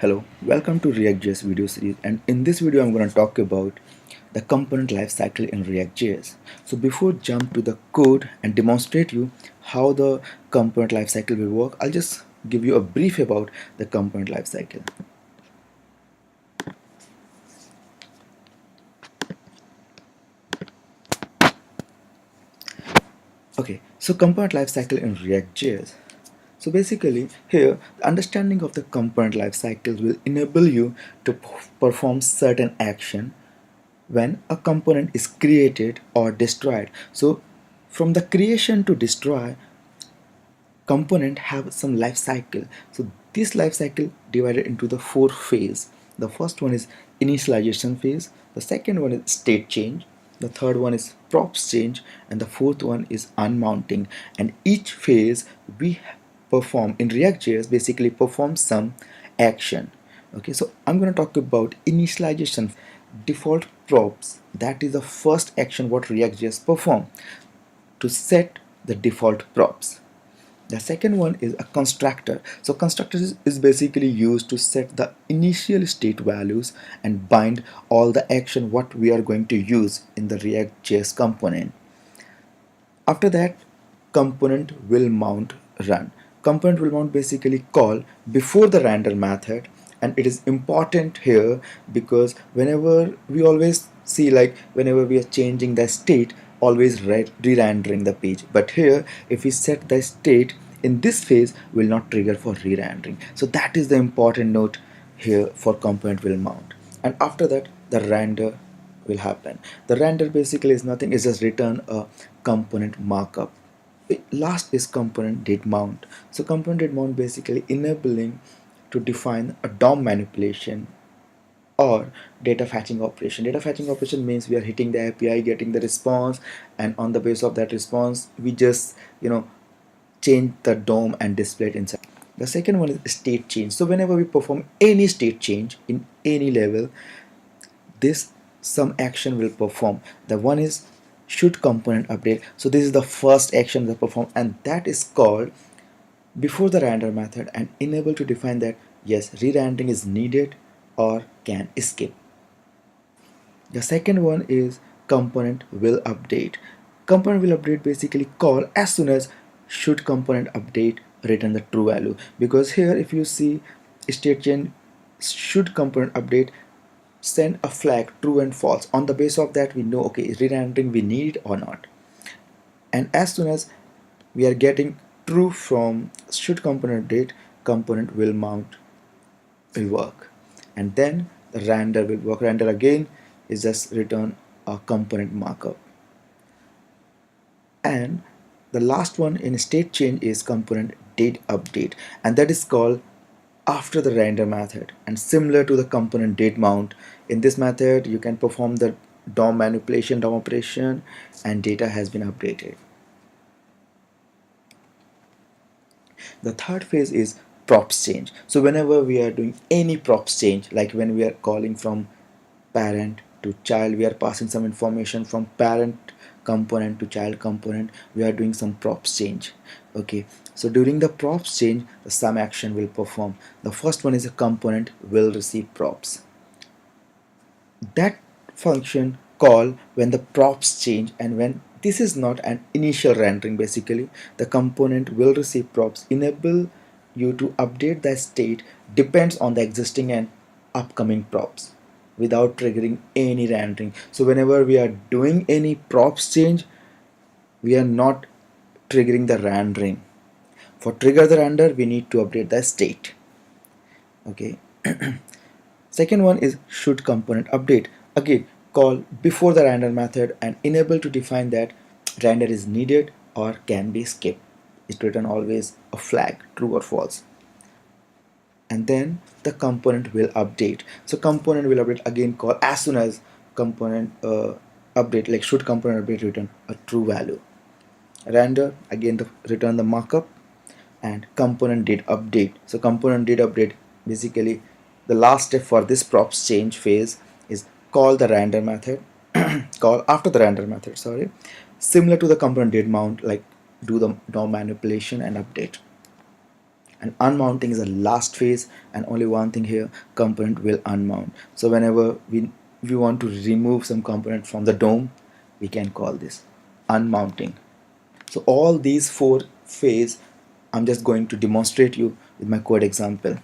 Hello, welcome to ReactJS video series, and in this video I'm going to talk about the component lifecycle in ReactJS. So before jump to the code and demonstrate you how the component lifecycle will work, I'll just give you a brief about the component lifecycle. Okay, so component lifecycle in ReactJS. So basically here the understanding of the component lifecycle will enable you to perform certain action when a component is created or destroyed. So from the creation to destroy, component have some life cycle. So this life cycle divided into the four phase. The first one is initialization phase, the second one is state change, the third one is props change, and the fourth one is unmounting. And each phase we perform in React.js basically perform some action. Okay, so I'm going to talk about initialization. Default props, that is the first action what React.js perform to set the default props. The second one is a constructor. So constructor is basically used to set the initial state values and bind all the action what we are going to use in the React.js component. After that, componentWillMount run. ComponentWillMount basically call before the render method, and it is important here because whenever we always see, like whenever we are changing the state, always re-rendering the page, but here if we set the state in this phase will not trigger for re-rendering. So that is the important note here for componentWillMount. And after that the render will happen. The render basically is nothing, it's just return a component markup. Last is componentDidMount. So componentDidMount basically enabling to define a DOM manipulation or data fetching operation. Data fetching operation means we are hitting the API, getting the response, and on the basis of that response we just change the DOM and display it inside. The second one is state change. So whenever we perform any state change in any level, this some action will perform. The one is shouldComponentUpdate. So this is the first action that perform, and that is called before the render method and enable to define that yes, re-rendering is needed or can skip. The second one is componentWillUpdate. ComponentWillUpdate basically call as soon as shouldComponentUpdate return the true value, because here if you see state change shouldComponentUpdate send a flag true and false. On the basis of that we know, okay, re-rendering we need or not. And as soon as we are getting true from shouldComponentUpdate, componentWillMount will work, and then the render will work. Render again is just return a component markup. And the last one in state change is componentDidUpdate, and that is called after the render method and similar to the componentDidMount. In this method you can perform the DOM manipulation, DOM operation, and data has been updated. The third phase is props change. So whenever we are doing any props change, like when we are calling from parent to child, we are passing some information from parent component to child component, we are doing some props change. Okay, so during the props change some action will perform. The first one is a component will receive props. That function call when the props change, and when this is not an initial rendering, basically the component will receive props enable you to update the state depends on the existing and upcoming props without triggering any rendering. So whenever we are doing any props change, we are not triggering the rendering. For trigger the render we need to update the state. Okay. Second one is shouldComponentUpdate. Again call before the render method and enable to define that render is needed or can be skipped. It return always a flag true or false. And then the component will update. So component will update again call as soon as component update, like shouldComponentUpdate return a true value. Render again return the markup, and componentDidUpdate. So componentDidUpdate basically the last step for this props change phase is call the render method call after the render method, sorry, similar to the componentDidMount, like do the DOM manipulation and update. and unmounting is the last phase, and only one thing here, component will unmount. So whenever we want to remove some component from the DOM, we can call this unmounting. So all these four phases I'm just going to demonstrate you with my code example.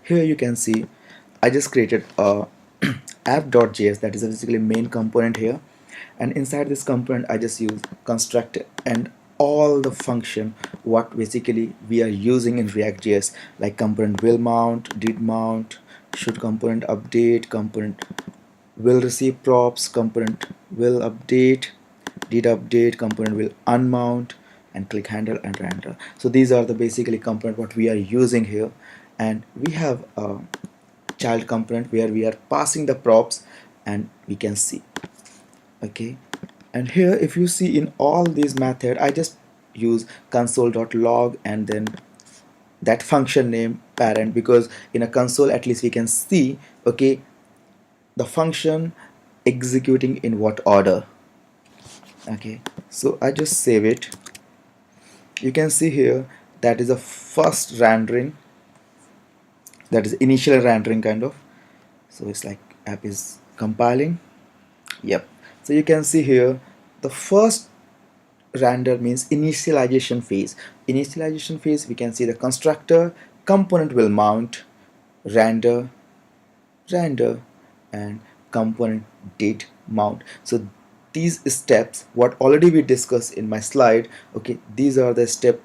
Here you can see I just created a app.js, that is basically main component here, and inside this component I just use constructor and all the function what basically we are using in ReactJS, like componentWillMount, didMount, shouldComponentUpdate, componentWillReceiveProps, componentWillUpdate, didUpdate, componentWillUnmount, and click handle and render. So these are the basically component what we are using here, and we have a child component where we are passing the props, and we can see, okay. And here if you see in all these method I just use console.log and then that function name parent, because in a console at least we can see, okay, the function executing in what order. Okay, so I just save it. You can see here that is the first rendering, that is initial rendering kind of. So it's like app is compiling. Yep. So you can see here the first render means initialization phase. Initialization phase, we can see the constructor, componentWillMount, render, and componentDidMount. So these steps what already we discussed in my slide, okay, these are the step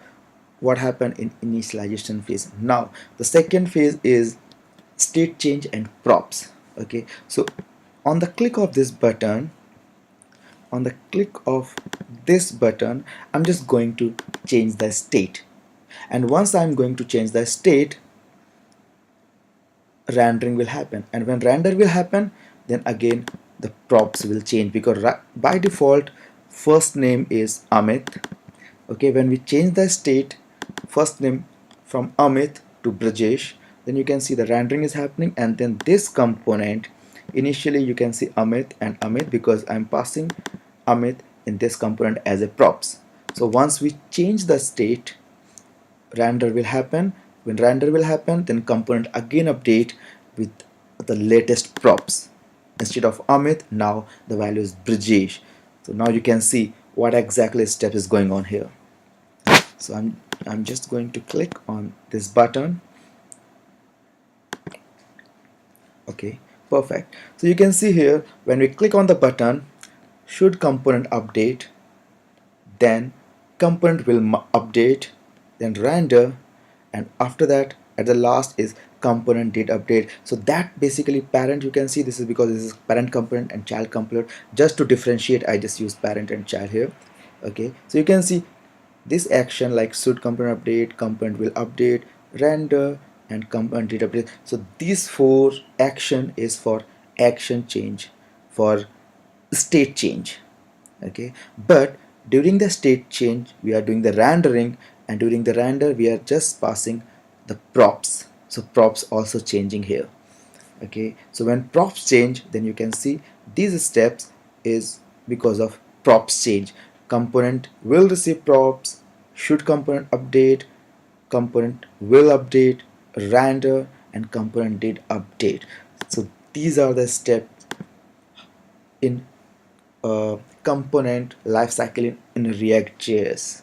what happened in initialization phase. Now the second phase is state change and props. Okay, so on the click of this button, I'm just going to change the state, and once I'm going to change the state, rendering will happen, and when render will happen, then again the props will change, because by default first name is Amit. Okay, when we change the state first name from Amit to Brajesh, then you can see the rendering is happening, and then this component initially you can see Amit and Amit because I'm passing Amit in this component as a props. So once we change the state, render will happen. When render will happen, then component again update with the latest props. Instead of Amit, now the value is Brajesh. So now you can see what exactly step is going on here. So I'm just going to click on this button. Okay, perfect. So you can see here when we click on the button, should component update, then component will update, then render, and after that at the last is component did update. So that basically parent, you can see this is because this is parent component and child component. Just to differentiate, I just use parent and child here. Okay, so you can see this action like should component update, component will update, render, and component did update. So these four action is for action change, for state change. Okay, but during the state change we are doing the rendering, and during the render we are just passing the props. So props also changing here. Okay, so when props change, then you can see these steps is because of props change. Component will receive props, should component update, component will update, render, and component did update. So these are the steps in component lifecycle in React.js.